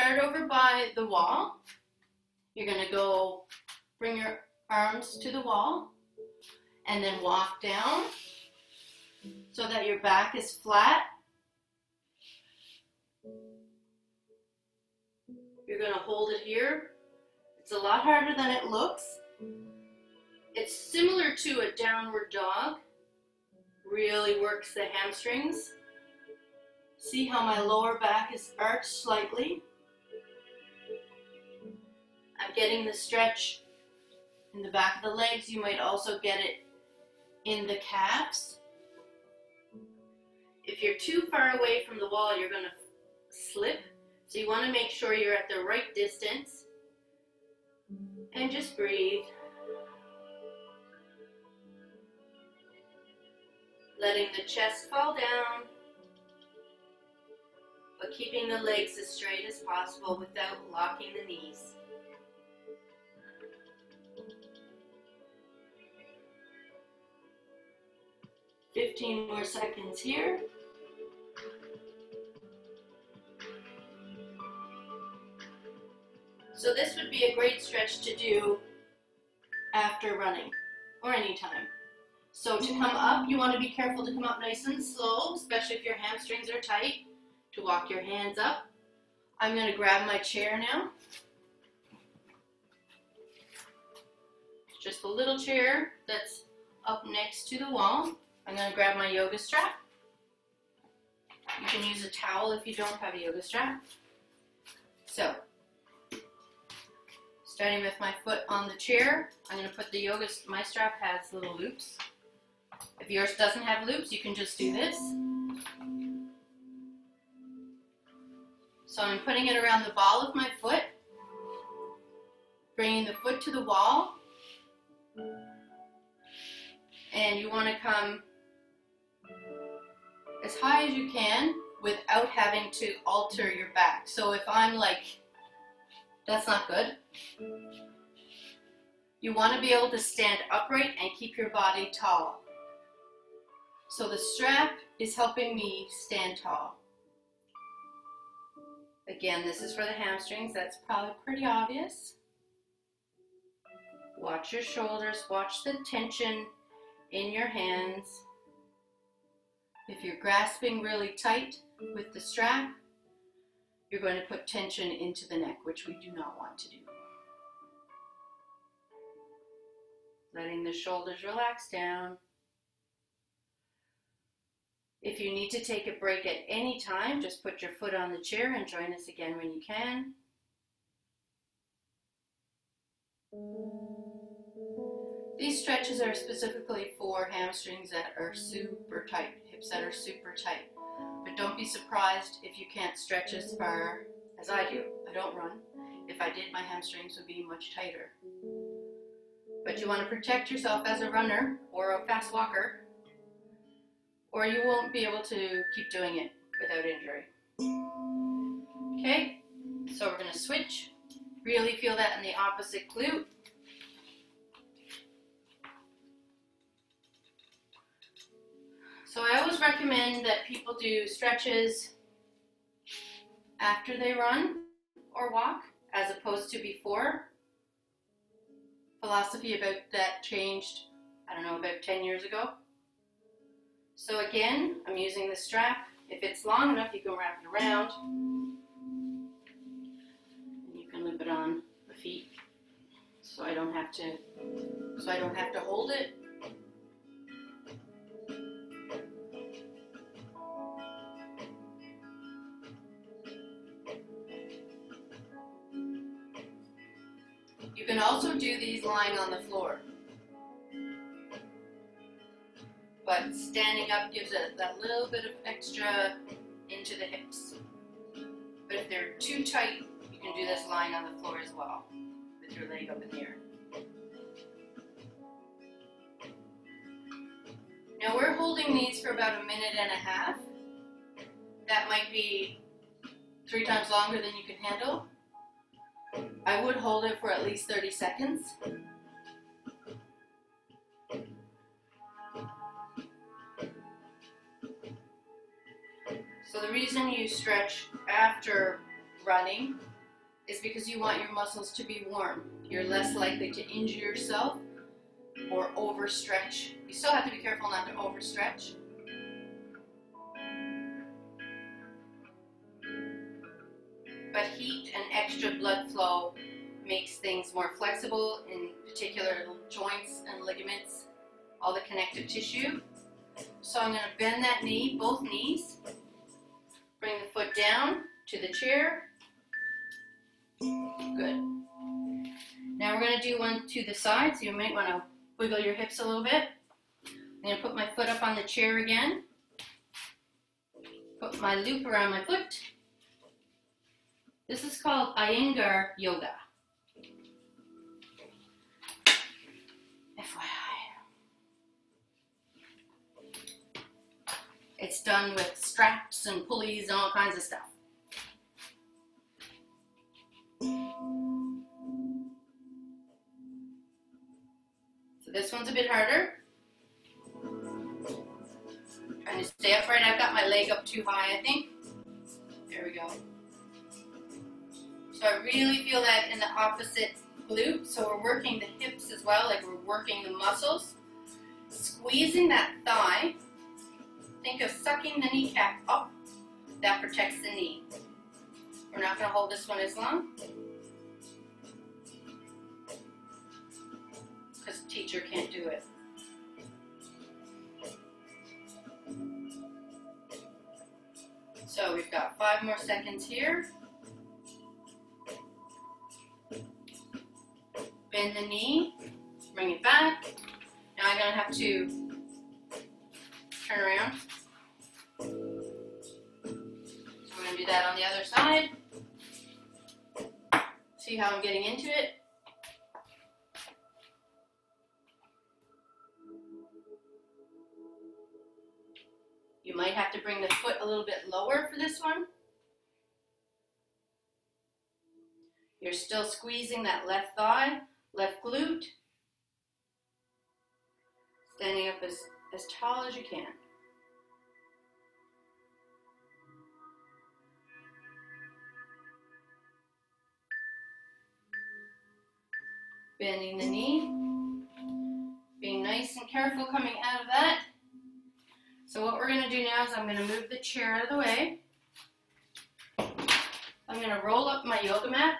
start over by the wall. You're going to go bring your arms to the wall and then walk down so that your back is flat. You're going to hold it here. It's a lot harder than it looks. It's similar to a downward dog. Really works the hamstrings. See how my lower back is arched slightly? I'm getting the stretch in the back of the legs. You might also get it in the calves. If you're too far away from the wall, you're going to slip. So you want to make sure you're at the right distance. And just breathe. Letting the chest fall down, but keeping the legs as straight as possible without locking the knees. "15 more seconds here. So this would be a great stretch to do after running or anytime. So to come up, you want to be careful to come up nice and slow, especially if your hamstrings are tight, to walk your hands up. I'm going to grab my chair now. Just a little chair that's up next to the wall. I'm going to grab my yoga strap. You can use a towel if you don't have a yoga strap. So, starting with my foot on the chair, I'm going to put my strap has little loops. If yours doesn't have loops, you can just do this. So I'm putting it around the ball of my foot, bringing the foot to the wall, and you want to come as high as you can without having to alter your back. So if I'm like, that's not good. You want to be able to stand upright and keep your body tall. So the strap is helping me stand tall. Again, this is for the hamstrings. That's probably pretty obvious. Watch your shoulders. Watch the tension in your hands. If you're grasping really tight with the strap, you're going to put tension into the neck, which we do not want to do. Letting the shoulders relax down. If you need to take a break at any time, just put your foot on the chair and join us again when you can. These stretches are specifically for hamstrings that are super tight, hips that are super tight. But don't be surprised if you can't stretch as far as I do. I don't run. If I did, my hamstrings would be much tighter. But you want to protect yourself as a runner or a fast walker, or you won't be able to keep doing it without injury. Okay, so we're going to switch. Really feel that in the opposite glute. So I always recommend that people do stretches after they run or walk as opposed to before. Philosophy about that changed, I don't know, about 10 years ago. So again, I'm using the strap. If it's long enough, you can wrap it around. And you can loop it on the feet so I don't have to hold it. You can also do these lying on the floor. But standing up gives it that little bit of extra into the hips. But if they're too tight, you can do this lying on the floor as well, with your leg up in the air. Now we're holding these for about 1.5 minutes. That might be 3 times longer than you can handle. I would hold it for at least 30 seconds. So the reason you stretch after running is because you want your muscles to be warm. You're less likely to injure yourself or overstretch. You still have to be careful not to overstretch. But heat and extra blood flow makes things more flexible, in particular joints and ligaments, all the connective tissue. So I'm going to bend that knee, both knees. Bring the foot down to the chair. Good. Now we're going to do one to the side, so you might want to wiggle your hips a little bit. I'm going to put my foot up on the chair again. Put my loop around my foot. This is called Iyengar Yoga. FYI. It's done with straps and pulleys and all kinds of stuff. So this one's a bit harder. Trying to stay upright. I've got my leg up too high, I think. There we go. So I really feel that in the opposite glute. So we're working the hips as well, like we're working the muscles. Squeezing that thigh. Think of sucking the kneecap up. That protects the knee. We're not going to hold this one as long, because the teacher can't do it. So we've got 5 more seconds here. Bend the knee, bring it back. Now I'm going to have to turn around. So we're going to do that on the other side. See how I'm getting into it? You might have to bring the foot a little bit lower for this one. You're still squeezing that left thigh, left glute. Standing up as tall as you can. Bending the knee. Being nice and careful coming out of that. So what we're going to do now is I'm going to move the chair out of the way. I'm going to roll up my yoga mat.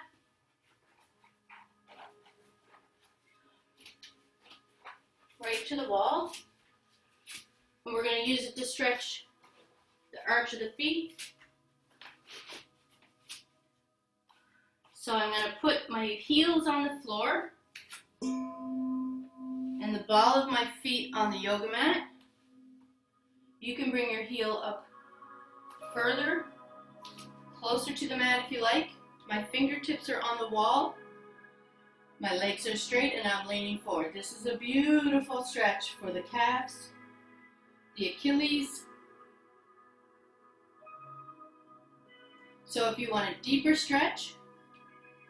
Right to the wall. And we're going to use it to stretch the arch of the feet. So I'm going to put my heels on the floor and the ball of my feet on the yoga mat. You can bring your heel up further, closer to the mat if you like. My fingertips are on the wall. My legs are straight and I'm leaning forward. This is a beautiful stretch for the calves, the Achilles. So if you want a deeper stretch,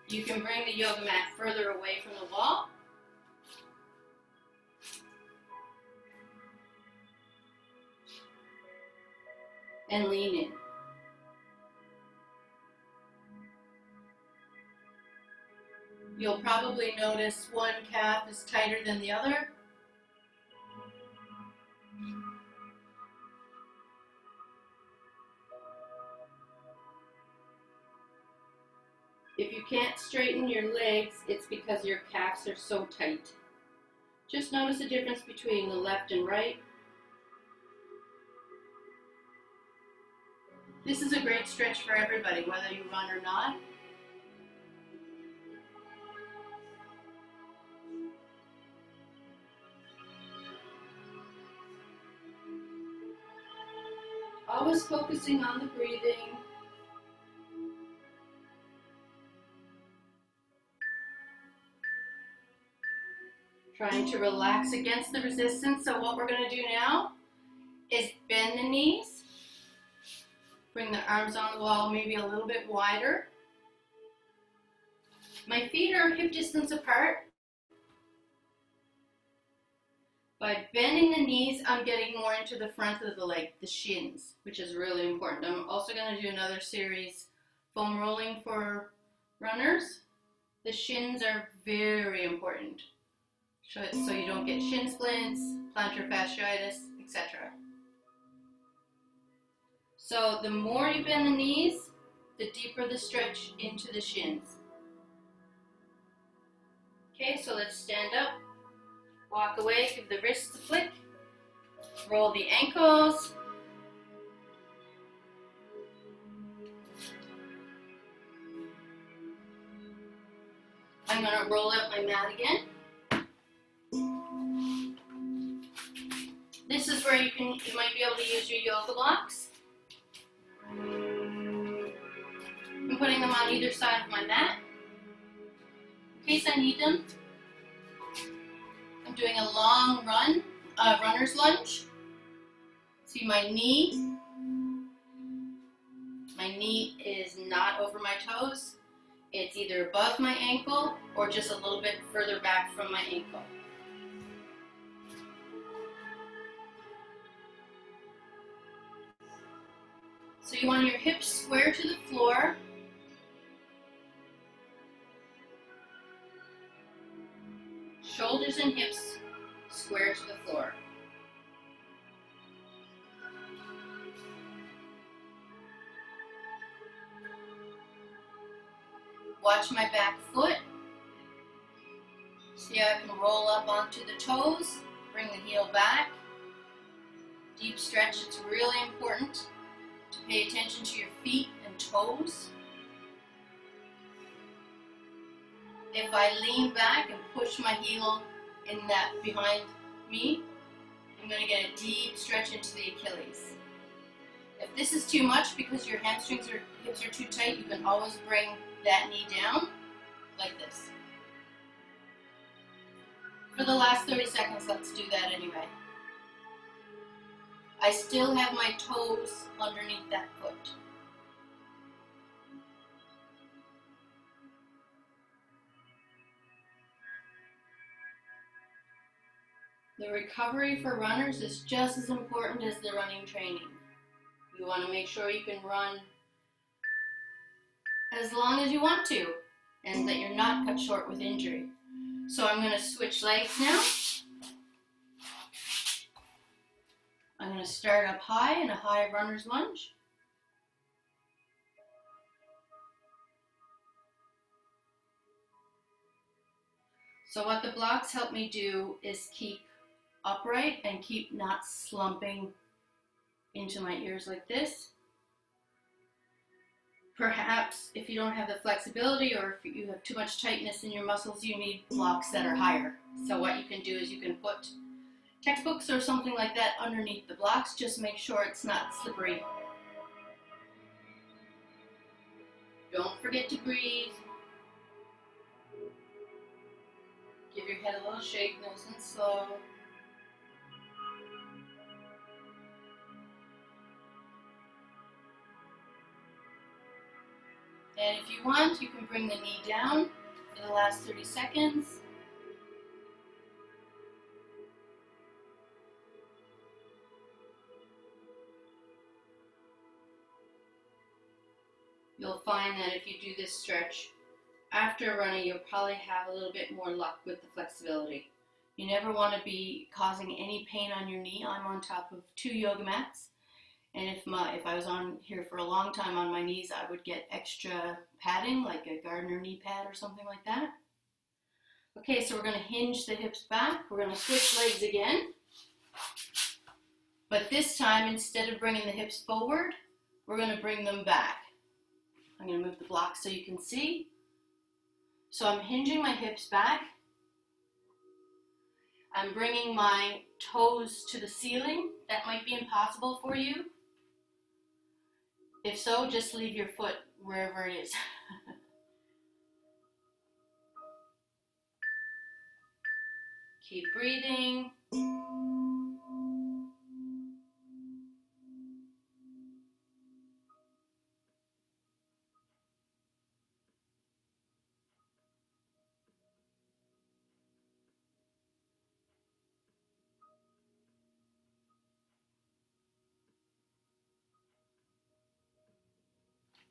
you can bring the yoga mat further away from the wall. And lean in. You'll probably notice one calf is tighter than the other. If you can't straighten your legs, it's because your calves are so tight. Just notice the difference between the left and right. This is a great stretch for everybody, whether you run or not. Always focusing on the breathing. Trying to relax against the resistance. So what we're going to do now is bend the knees. Bring the arms on the wall maybe a little bit wider. My feet are hip distance apart. By bending the knees, I'm getting more into the front of the leg, the shins, which is really important. I'm also going to do another series, foam rolling for runners, the shins are very important. So you don't get shin splints, plantar fasciitis, etc. So the more you bend the knees, the deeper the stretch into the shins. Okay, so let's stand up, walk away, give the wrists a flick, roll the ankles. I'm going to roll out my mat again. This is where you might be able to use your yoga blocks. I'm putting them on either side of my mat in case I need them. I'm doing a long run, runner's lunge. See my knee? My knee is not over my toes. It's either above my ankle or just a little bit further back from my ankle. So you want your hips square to the floor. Shoulders and hips square to the floor. Watch my back foot. See how I can roll up onto the toes, bring the heel back. Deep stretch, it's really important to pay attention to your feet and toes. If I lean back and push my heel in that behind me, I'm going to get a deep stretch into the Achilles. If this is too much because your hamstrings or hips are too tight, you can always bring that knee down like this. For the last 30 seconds, let's do that anyway. I still have my toes underneath that foot. The recovery for runners is just as important as the running training. You want to make sure you can run as long as you want to and that you're not cut short with injury. So I'm going to switch legs now. I'm going to start up high in a high runner's lunge. So what the blocks help me do is keep upright and keep not slumping into my ears like this. Perhaps if you don't have the flexibility or if you have too much tightness in your muscles, you need blocks that are higher. So what you can do is you can put textbooks or something like that underneath the blocks. Just make sure it's not slippery. Don't forget to breathe. Give your head a little shake, nice and slow. And if you want, you can bring the knee down for the last 30 seconds. You'll find that if you do this stretch after running, you'll probably have a little bit more luck with the flexibility. You never want to be causing any pain on your knee. I'm on top of 2 yoga mats. And if I was on here for a long time on my knees, I would get extra padding, like a Gardner knee pad or something like that. Okay, so we're going to hinge the hips back. We're going to switch legs again. But this time, instead of bringing the hips forward, we're going to bring them back. I'm going to move the block so you can see. So I'm hinging my hips back. I'm bringing my toes to the ceiling. That might be impossible for you. If so, just leave your foot wherever it is. Keep breathing.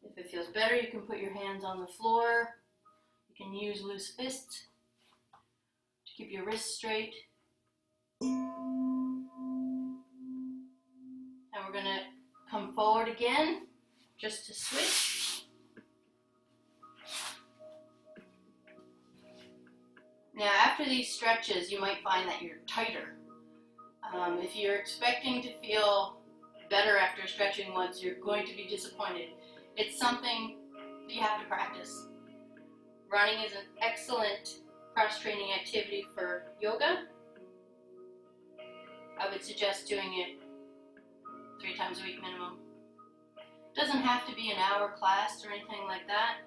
If it feels better, you can put your hands on the floor. You can use loose fists to keep your wrists straight. And we're going to come forward again, just to switch. Now, after these stretches, you might find that you're tighter. If you're expecting to feel better after stretching once, you're going to be disappointed. It's something that you have to practice. Running is an excellent cross-training activity for yoga. I would suggest doing it 3 times a week minimum. It doesn't have to be an hour class or anything like that.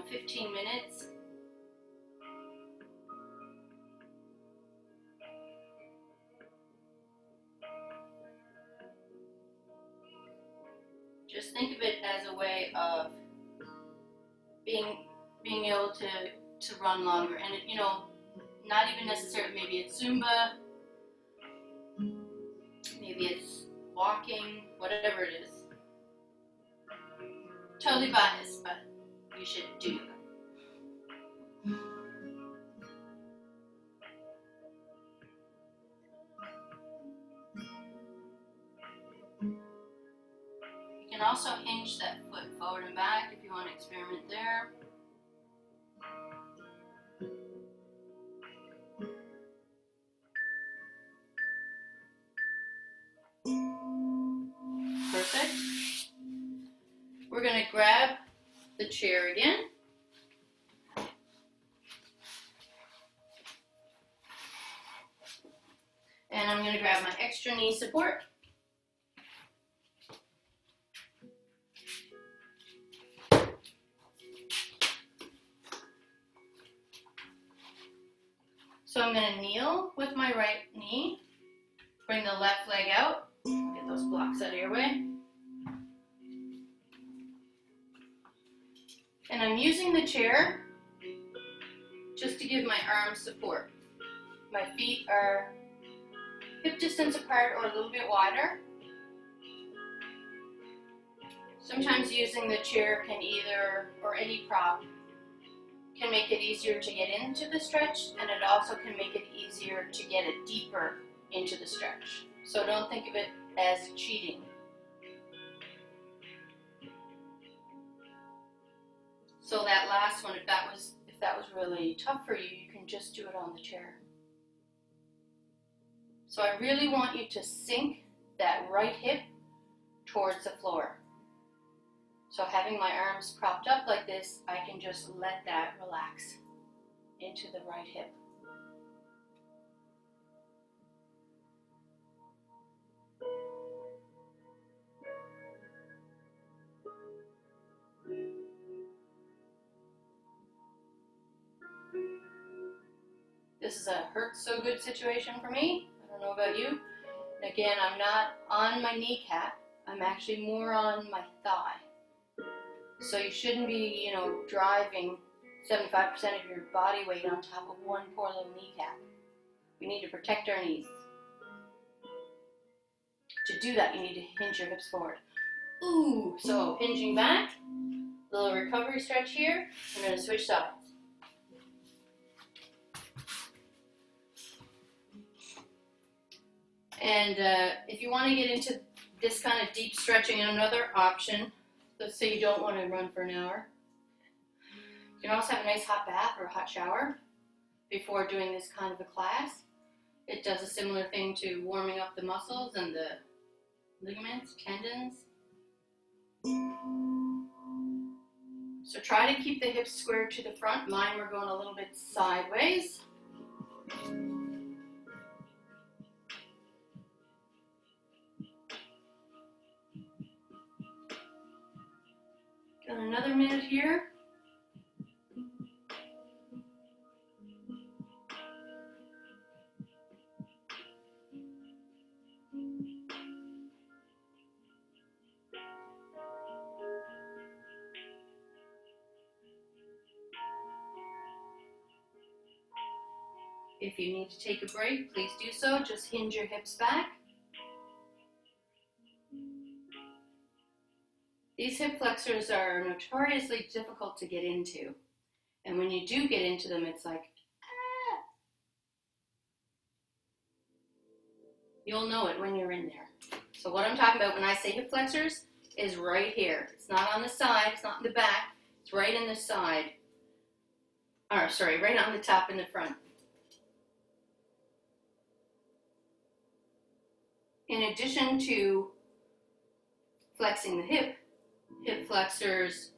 15 minutes. Just think of it as a way of being able to run longer, and not even necessarily, maybe it's Zumba, maybe it's walking, whatever it is. Totally biased, but you should do them. You can also hinge that foot forward and back if you want to experiment there. Perfect. We're going to grab the chair again. And I'm going to grab my extra knee support. So I'm going to kneel with my right knee, bring the left leg out, get those blocks out of your way. And I'm using the chair just to give my arms support. My feet are hip distance apart or a little bit wider. Sometimes using the chair can or any prop, can make it easier to get into the stretch, and it also can make it easier to get it deeper into the stretch. So don't think of it as cheating. So that last one, if that was really tough for you, you can just do it on the chair. So I really want you to sink that right hip towards the floor. So having my arms propped up like this, I can just let that relax into the right hip. This is a hurts so good situation for me. I don't know about you. And again, I'm not on my kneecap. I'm actually more on my thigh. So you shouldn't be, driving 75% of your body weight on top of one poor little kneecap. We need to protect our knees. To do that, you need to hinge your hips forward. Ooh, so hinging back, little recovery stretch here. I'm going to switch sides. And if you want to get into this kind of deep stretching, another option, let's say you don't want to run for an hour, you can also have a nice hot bath or a hot shower before doing this kind of a class. It does a similar thing to warming up the muscles and the ligaments, tendons. So try to keep the hips squared to the front. Mine were going a little bit sideways. Got another minute here. If you need to take a break, please do so. Just hinge your hips back. These hip flexors are notoriously difficult to get into. And when you do get into them, it's like, ah. You'll know it when you're in there. So what I'm talking about when I say hip flexors is right here. It's not on the side, it's not in the back, it's right in the side. Or sorry, right on the top in the front. In addition to flexing the hip flexors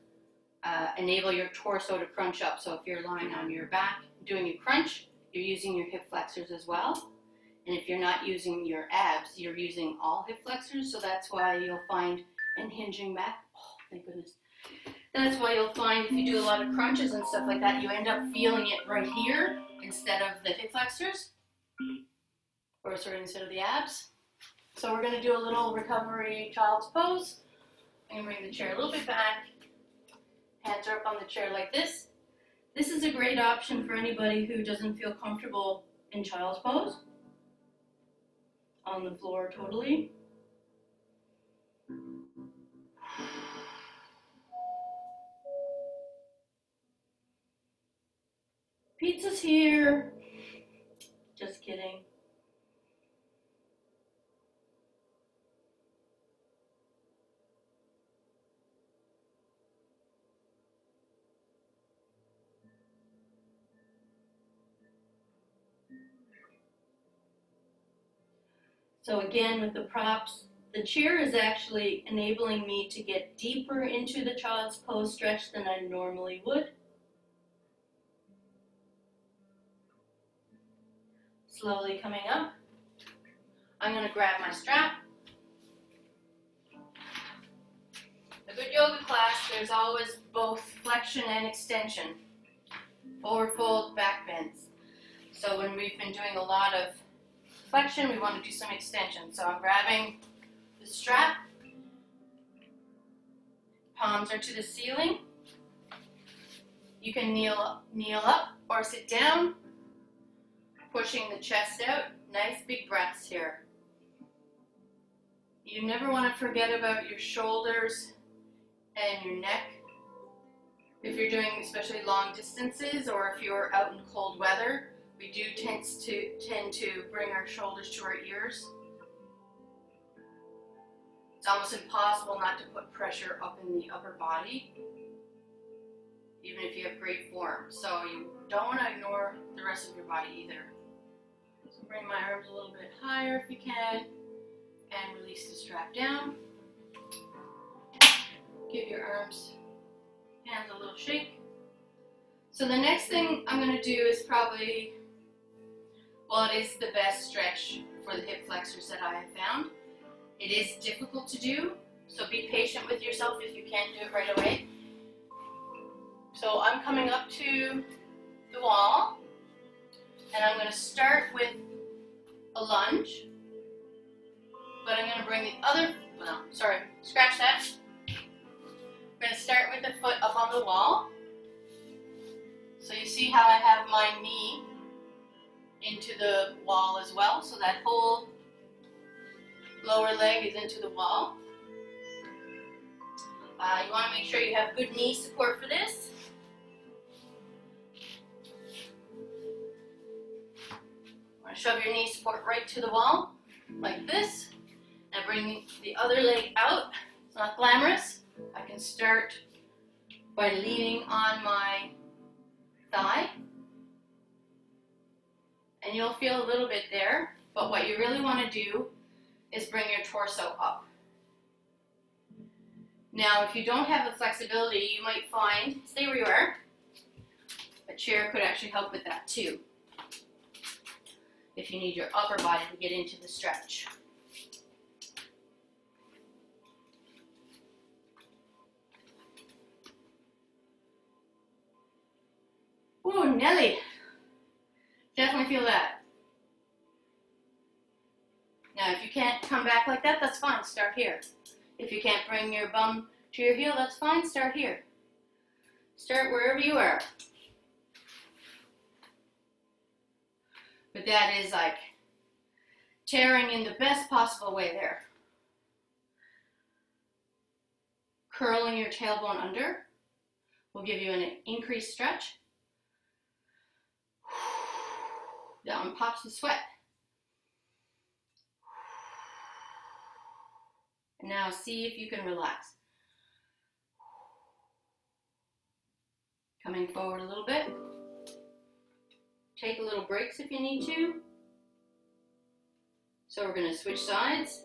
enable your torso to crunch up. So if you're lying on your back doing a crunch, you're using your hip flexors as well. And if you're not using your abs, you're using all hip flexors. So that's why you'll find, and hinging back, oh, thank goodness. That's why you'll find if you do a lot of crunches and stuff like that, you end up feeling it right here instead of the hip flexors, or sorry, instead of the abs. So we're going to do a little recovery child's pose. I'm going to bring the chair a little bit back. Hands are up on the chair like this. This is a great option for anybody who doesn't feel comfortable in child's pose. On the floor totally. Pizza's here. Just kidding. So again, with the props, the chair is actually enabling me to get deeper into the child's pose stretch than I normally would. Slowly coming up. I'm going to grab my strap. A good yoga class, there's always both flexion and extension. Forward fold, back bends. So when we've been doing a lot of flexion, we want to do some extension. So I'm grabbing the strap. Palms are to the ceiling. You can kneel up or sit down, pushing the chest out. Nice big breaths here. You never want to forget about your shoulders and your neck. If you're doing especially long distances or if you're out in cold weather, we do tend to bring our shoulders to our ears. It's almost impossible not to put pressure up in the upper body, even if you have great form. So you don't want to ignore the rest of your body either. So bring my arms a little bit higher if you can, and release the strap down. Give your hands a little shake. So the next thing I'm going to do is probably, well, it is the best stretch for the hip flexors that I have found. It is difficult to do, so be patient with yourself if you can't do it right away. So I'm coming up to the wall, and I'm going to start with a lunge, but I'm going to bring the other, no, sorry, scratch that. I'm going to start with the foot up on the wall. So you see how I have my knee into the wall as well, so that whole lower leg is into the wall. You want to make sure you have good knee support for this. You want to shove your knee support right to the wall, like this, and bring the other leg out. It's not glamorous. I can start by leaning on my thigh, and you'll feel a little bit there, but what you really want to do is bring your torso up. Now, if you don't have the flexibility, you might find, stay where you are, a chair could actually help with that too, if you need your upper body to get into the stretch. Ooh, Nelly. Definitely feel that. Now, if you can't come back like that, that's fine. Start here. If you can't bring your bum to your heel, that's fine. Start here. Start wherever you are. But that is like tearing in the best possible way there. Curling your tailbone under will give you an increased stretch. Down pops the sweat. And now see if you can relax. Coming forward a little bit. Take a little breaks if you need to. So we're going to switch sides.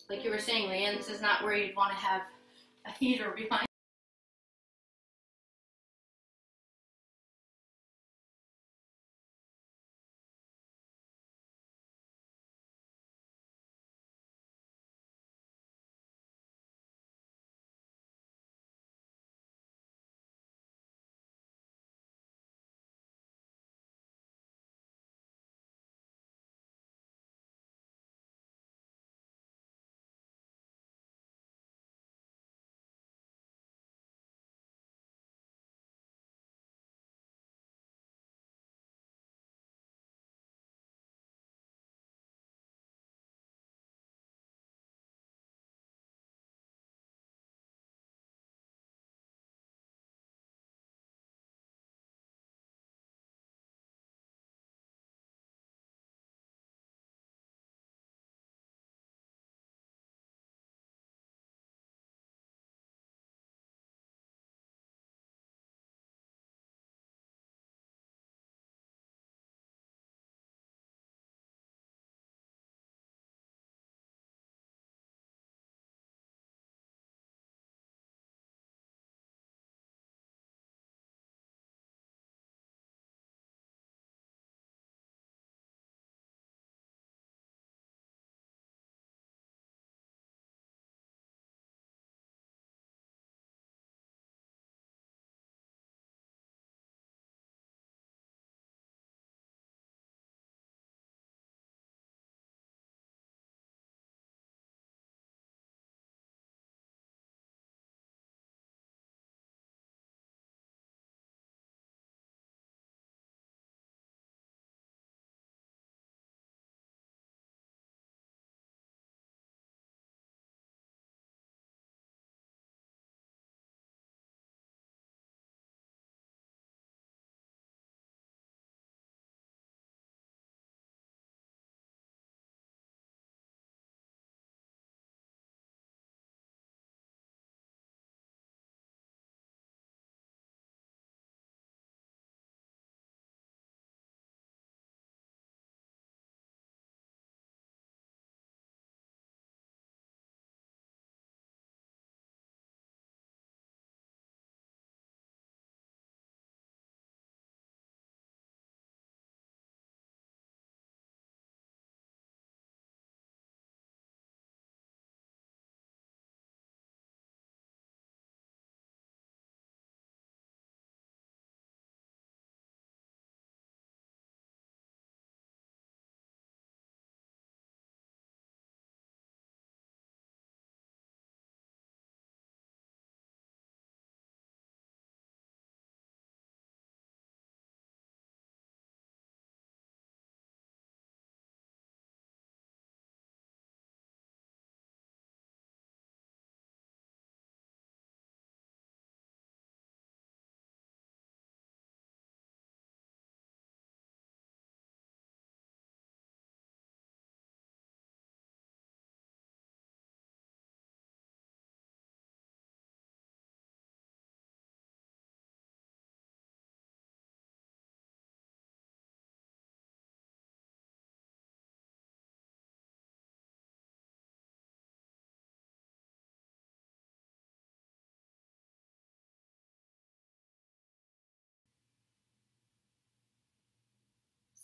Like you were saying, Leanne, this is not where you'd want to have a heater behind.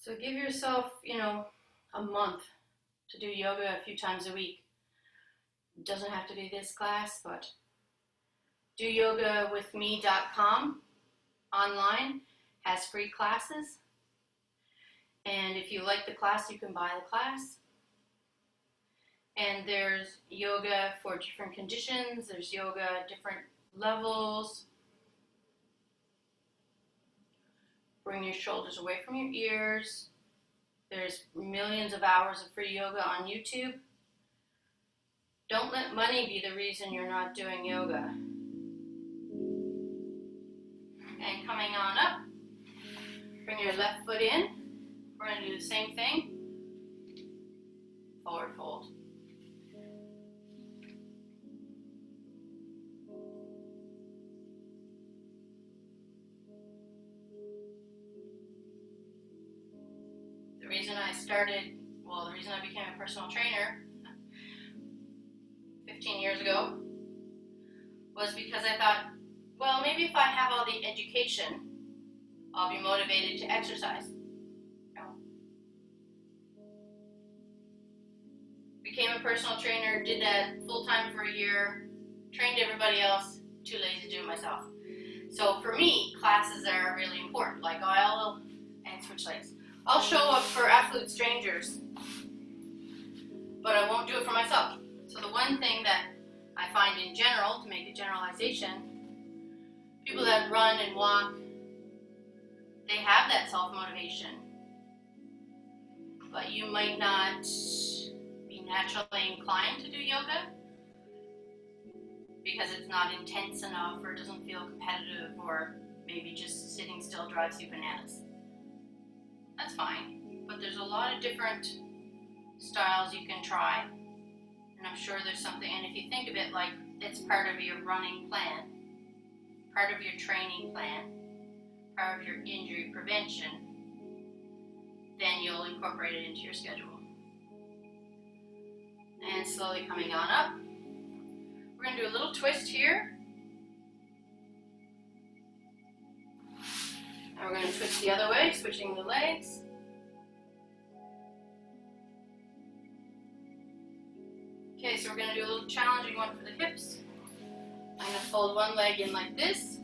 So give yourself, a month to do yoga a few times a week. It doesn't have to be this class, but doyogawithme.com online has free classes. And if you like the class, you can buy the class. And there's yoga for different conditions. There's yoga at different levels. Bring your shoulders away from your ears. There's millions of hours of free yoga on YouTube. Don't let money be the reason you're not doing yoga. And coming on up, bring your left foot in. We're going to do the same thing. Forward fold. The reason I became a personal trainer 15 years ago was because I thought, well, maybe if I have all the education, I'll be motivated to exercise. No. Became a personal trainer, did that full-time for a year, trained everybody else, too lazy to do it myself. So for me, classes are really important, like and switch legs. I'll show up for absolute strangers, but I won't do it for myself. So the one thing that I find in general, to make a generalization, people that run and walk, they have that self-motivation, but you might not be naturally inclined to do yoga because it's not intense enough or doesn't feel competitive, or maybe just sitting still drives you bananas. That's fine, but there's a lot of different styles you can try, and I'm sure there's something, and if you think of it like it's part of your running plan, part of your training plan, part of your injury prevention, then you'll incorporate it into your schedule. And slowly coming on up. We're going to do a little twist here. And we're going to twist the other way, switching the legs. Okay, so we're going to do a little challenging one for the hips. I'm going to fold one leg in like this.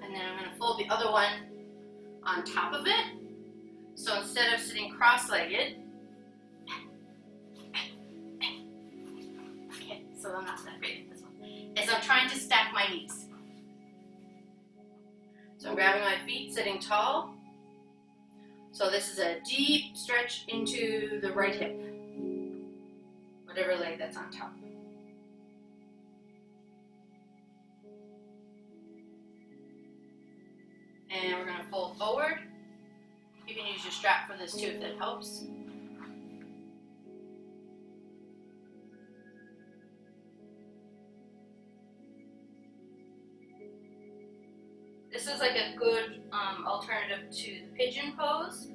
And then I'm going to fold the other one on top of it. So instead of sitting cross-legged, okay, so I'm not that great at this one, is I'm trying to stack my knees. So I'm grabbing my feet, sitting tall. So this is a deep stretch into the right hip, whatever leg that's on top. And we're going to fold forward. You can use your strap for this too if that helps. This is like a good alternative to the pigeon pose,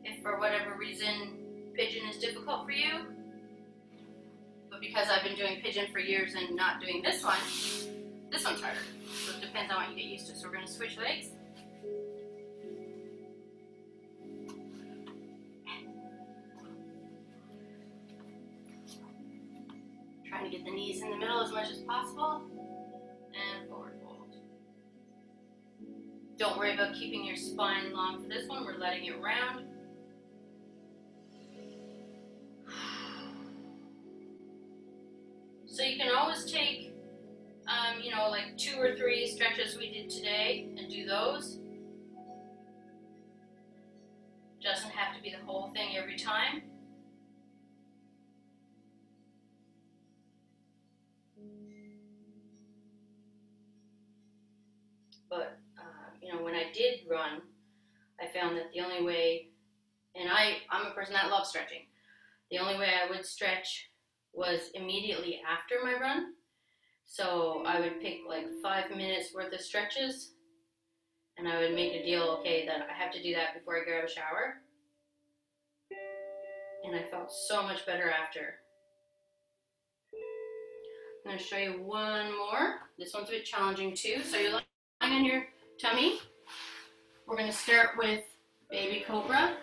if for whatever reason pigeon is difficult for you. But because I've been doing pigeon for years and not doing this one's harder. So it depends on what you get used to. So we're going to switch legs. Trying to get the knees in the middle as much as possible. And forward fold. Don't worry about keeping your spine long for this one. We're letting it round. So you can always take, like 2 or 3 stretches we did today and do those. Doesn't have to be the whole thing every time. But, when I did run, I found that the only way, and I'm a person that loves stretching, the only way I would stretch was immediately after my run. So I would pick like 5 minutes worth of stretches, and I would make a deal, okay, that I have to do that before I grab a shower. And I felt so much better after. I'm going to show you one more. This one's a bit challenging too. So you're lying on your tummy. We're going to start with baby cobra.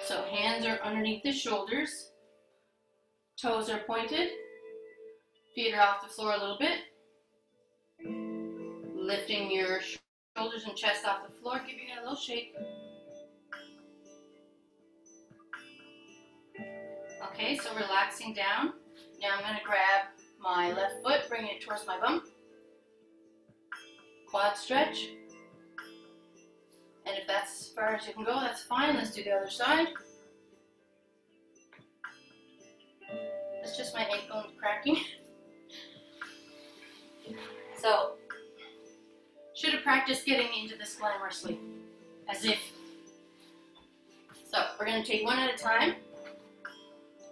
So hands are underneath the shoulders. Toes are pointed. Feet are off the floor a little bit. Lifting your shoulders and chest off the floor. Give your head a little shake. Okay, so relaxing down. Now I'm going to grab my left foot, bring it towards my bum. Quad stretch. And if that's as far as you can go, that's fine. Let's do the other side. That's just my ankle cracking. So, should have practiced getting into this glamorously, as if. So, we're going to take one at a time.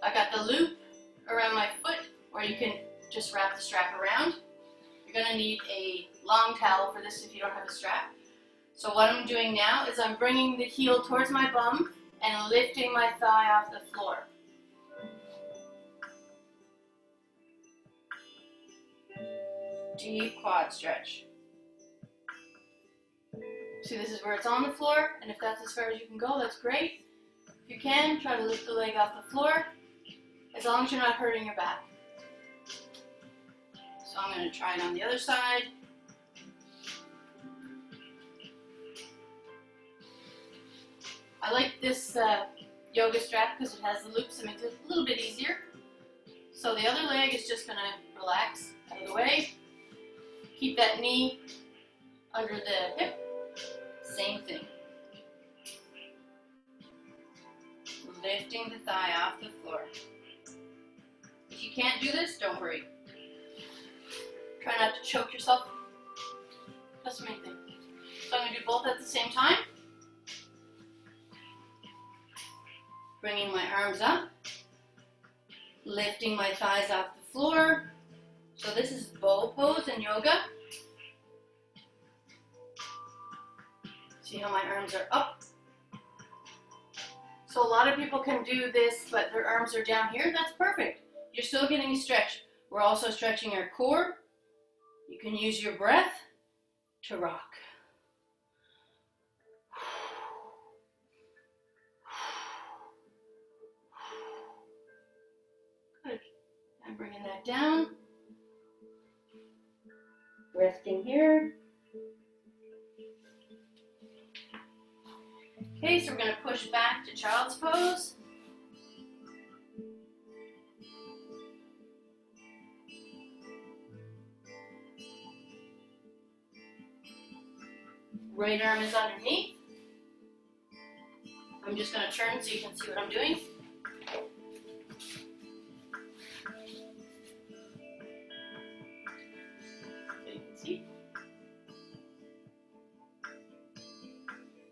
I got the loop around my foot, or you can just wrap the strap around. You're going to need a long towel for this if you don't have a strap. So what I'm doing now is I'm bringing the heel towards my bum and lifting my thigh off the floor. Deep quad stretch. See, this is where it's on the floor, and if that's as far as you can go, that's great. If you can, try to lift the leg off the floor, as long as you're not hurting your back. So I'm going to try it on the other side. I like this yoga strap because it has the loops and makes it a little bit easier. So the other leg is just going to relax out of the way. Keep that knee under the hip. Same thing. Lifting the thigh off the floor. If you can't do this, don't worry. Try not to choke yourself. That's the main thing. So I'm going to do both at the same time. Bringing my arms up. Lifting my thighs off the floor. So this is bow pose in yoga. See how my arms are up? So a lot of people can do this, but their arms are down here. That's perfect. You're still getting a stretch. We're also stretching our core. You can use your breath to rock. Good. I'm bringing that down. Resting here. Okay, so we're going to push back to child's pose. Right arm is underneath. I'm just going to turn so you can see what I'm doing. So you can see.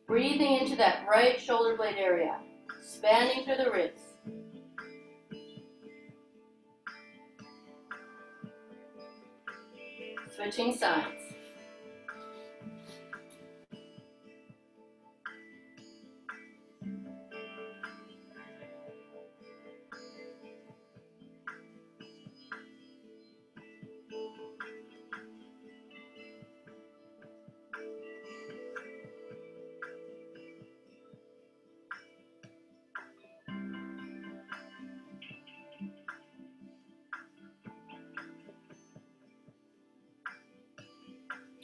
Breathing into that right shoulder blade area, expanding through the ribs. Switching sides.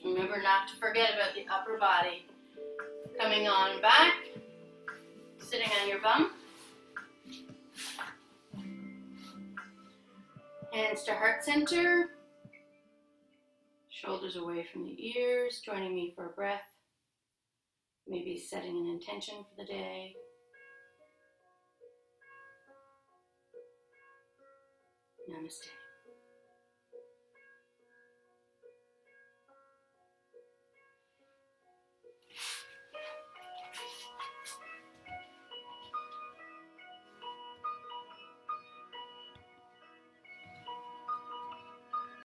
Remember not to forget about the upper body. Coming on back, sitting on your bum. Hands to heart center. Shoulders away from the ears, joining me for a breath. Maybe setting an intention for the day. Namaste.